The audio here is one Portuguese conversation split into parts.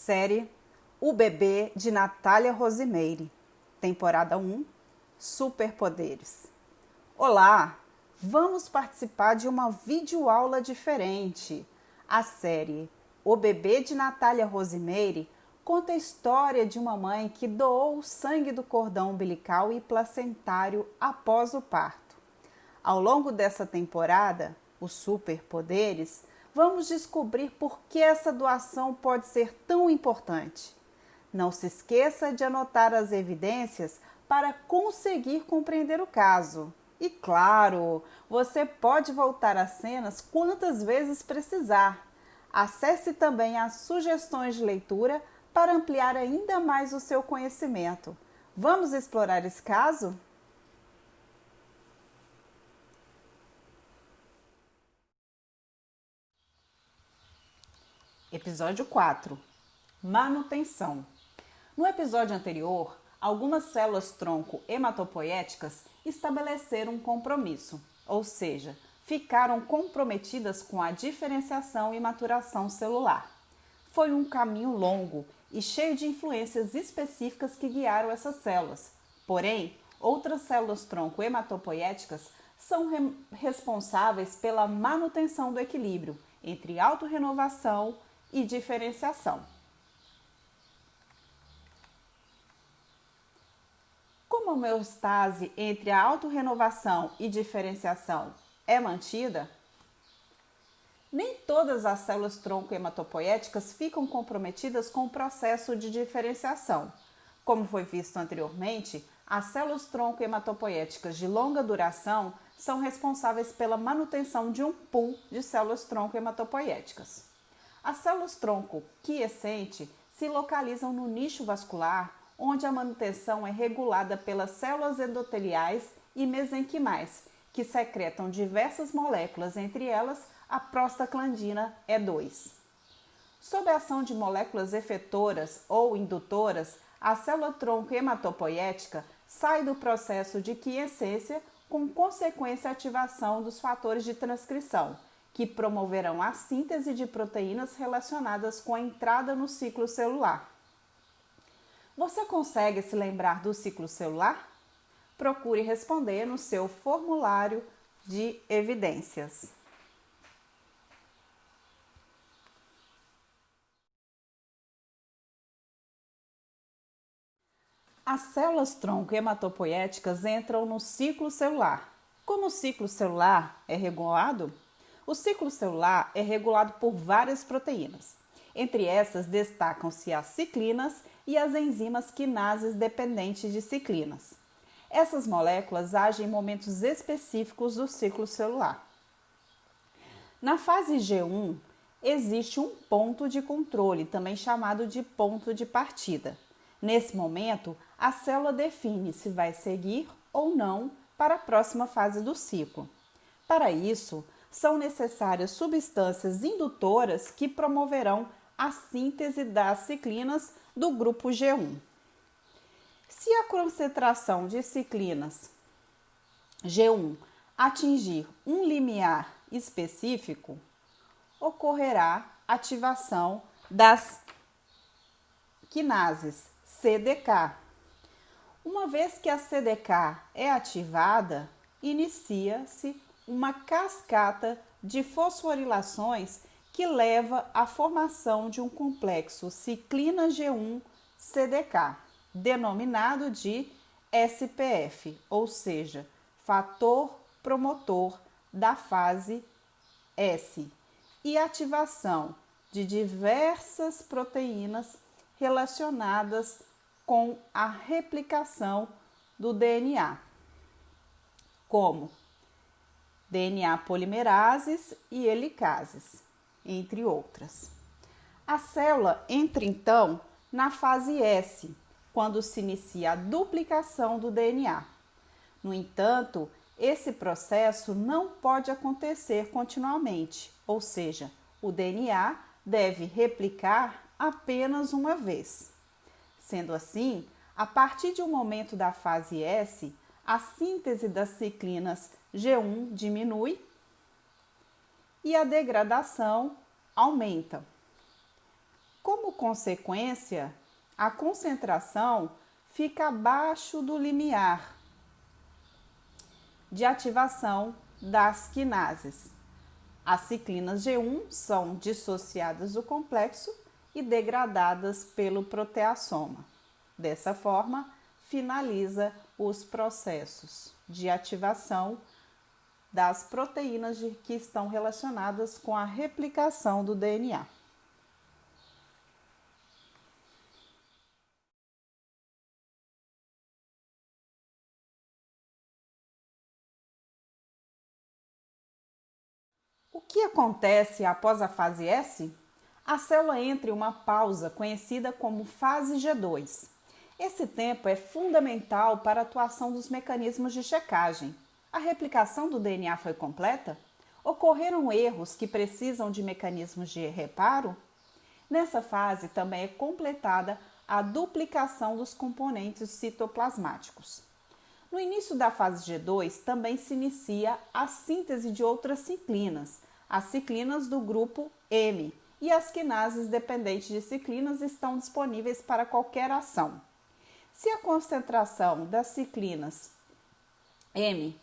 Série O Bebê de Natália Rosimeire, temporada 1, Superpoderes. Olá, vamos participar de uma videoaula diferente. A série O Bebê de Natália Rosimeire conta a história de uma mãe que doou o sangue do cordão umbilical e placentário após o parto. Ao longo dessa temporada, os superpoderes, vamos descobrir por que essa doação pode ser tão importante. Não se esqueça de anotar as evidências para conseguir compreender o caso. E claro, você pode voltar às cenas quantas vezes precisar. Acesse também as sugestões de leitura para ampliar ainda mais o seu conhecimento. Vamos explorar esse caso? Episódio 4. Manutenção. No episódio anterior, algumas células-tronco hematopoéticas estabeleceram um compromisso, ou seja, ficaram comprometidas com a diferenciação e maturação celular. Foi um caminho longo e cheio de influências específicas que guiaram essas células. Porém, outras células-tronco hematopoéticas são responsáveis pela manutenção do equilíbrio entre autorrenovação e diferenciação. Como a homeostase entre a autorrenovação e diferenciação é mantida, nem todas as células-tronco hematopoéticas ficam comprometidas com o processo de diferenciação. Como foi visto anteriormente, as células-tronco hematopoéticas de longa duração são responsáveis pela manutenção de um pool de células-tronco hematopoéticas. As células-tronco quiescente se localizam no nicho vascular, onde a manutenção é regulada pelas células endoteliais e mesenquimais, que secretam diversas moléculas, entre elas a prostaglandina E2. Sob a ação de moléculas efetoras ou indutoras, a célula-tronco hematopoética sai do processo de quiescência com consequência ativação dos fatores de transcrição, que promoverão a síntese de proteínas relacionadas com a entrada no ciclo celular. Você consegue se lembrar do ciclo celular? Procure responder no seu formulário de evidências. As células-tronco hematopoéticas entram no ciclo celular. Como o ciclo celular é regulado? O ciclo celular é regulado por várias proteínas. Entre essas destacam-se as ciclinas e as enzimas quinases dependentes de ciclinas. Essas moléculas agem em momentos específicos do ciclo celular. Na fase G1, existe um ponto de controle, também chamado de ponto de partida. Nesse momento, a célula define se vai seguir ou não para a próxima fase do ciclo. Para isso, são necessárias substâncias indutoras que promoverão a síntese das ciclinas do grupo G1. Se a concentração de ciclinas G1 atingir um limiar específico, ocorrerá ativação das quinases CDK. Uma vez que a CDK é ativada, inicia-se uma cascata de fosforilações que leva à formação de um complexo ciclina G1-CDK, denominado de SPF, ou seja, fator promotor da fase S, e ativação de diversas proteínas relacionadas com a replicação do DNA, como DNA polimerases e helicases, entre outras. A célula entra então na fase S, quando se inicia a duplicação do DNA. No entanto, esse processo não pode acontecer continuamente, ou seja, o DNA deve replicar apenas uma vez. Sendo assim, a partir de um momento da fase S, a síntese das ciclinas G1 diminui e a degradação aumenta. Como consequência, a concentração fica abaixo do limiar de ativação das quinases. As ciclinas G1 são dissociadas do complexo e degradadas pelo proteassoma. Dessa forma, finaliza os processos de ativação das proteínas que estão relacionadas com a replicação do DNA. O que acontece após a fase S? A célula entra em uma pausa conhecida como fase G2. Esse tempo é fundamental para a atuação dos mecanismos de checagem. A replicação do DNA foi completa? Ocorreram erros que precisam de mecanismos de reparo? Nessa fase também é completada a duplicação dos componentes citoplasmáticos. No início da fase G2 também se inicia a síntese de outras ciclinas, as ciclinas do grupo M, e as quinases dependentes de ciclinas estão disponíveis para qualquer ação. Se a concentração das ciclinas M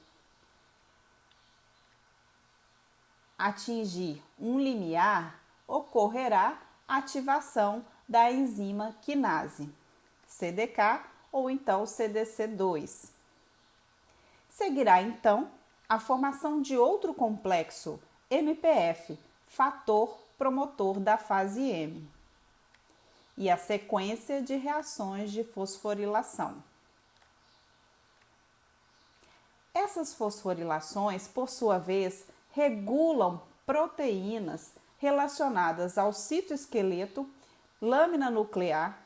atingir um limiar, ocorrerá ativação da enzima quinase, CDK ou então CDC2. Seguirá então a formação de outro complexo, MPF, fator promotor da fase M, e a sequência de reações de fosforilação. Essas fosforilações, por sua vez, regulam proteínas relacionadas ao citoesqueleto, lâmina nuclear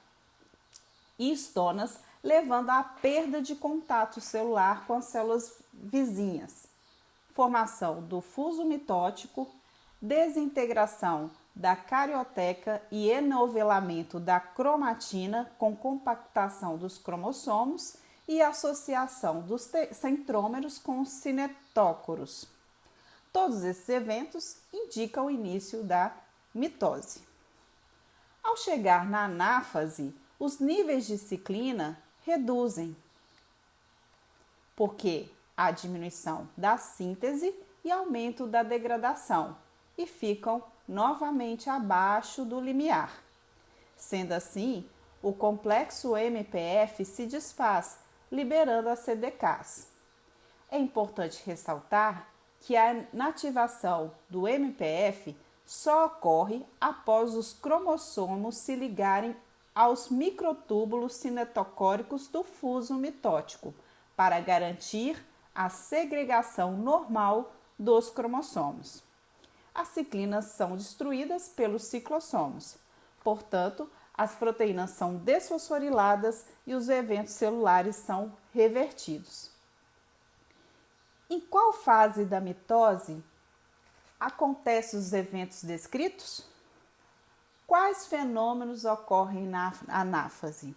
e estonas, levando à perda de contato celular com as células vizinhas, formação do fuso mitótico, desintegração da carioteca e enovelamento da cromatina com compactação dos cromossomos e associação dos centrômeros com os cinetócoros. Todos esses eventos indicam o início da mitose. Ao chegar na anáfase, os níveis de ciclina reduzem, porque há diminuição da síntese e aumento da degradação, e ficam novamente abaixo do limiar. Sendo assim, o complexo MPF se desfaz, liberando as CDKs. É importante ressaltar que a inativação do MPF só ocorre após os cromossomos se ligarem aos microtúbulos cinetocóricos do fuso mitótico, para garantir a segregação normal dos cromossomos. As ciclinas são destruídas pelos ciclossomos, portanto, as proteínas são desfosforiladas e os eventos celulares são revertidos. Em qual fase da mitose acontecem os eventos descritos? Quais fenômenos ocorrem na anáfase?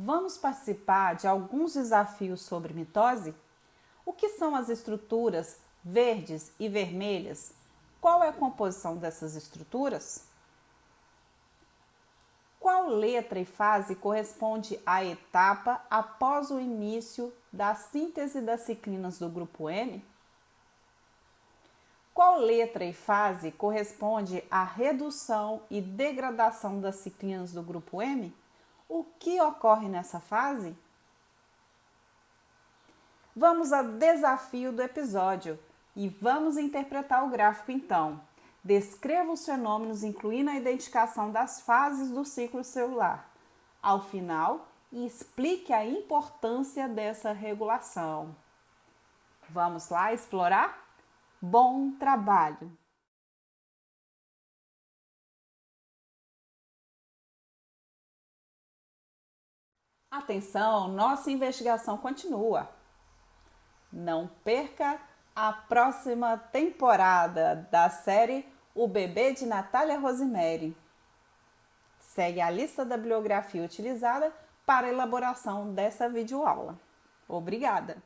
Vamos participar de alguns desafios sobre mitose? O que são as estruturas verdes e vermelhas? Qual é a composição dessas estruturas? Qual letra e fase corresponde à etapa após o início da síntese das ciclinas do grupo M? Qual letra e fase corresponde à redução e degradação das ciclinas do grupo M? O que ocorre nessa fase? Vamos ao desafio do episódio e vamos interpretar o gráfico então. Descreva os fenômenos incluindo a identificação das fases do ciclo celular. Ao final, explique a importância dessa regulação. Vamos lá explorar? Bom trabalho! Atenção, nossa investigação continua. Não perca a próxima temporada da série O Bebê de Natália Rosemary. Segue a lista da bibliografia utilizada para a elaboração dessa videoaula. Obrigada!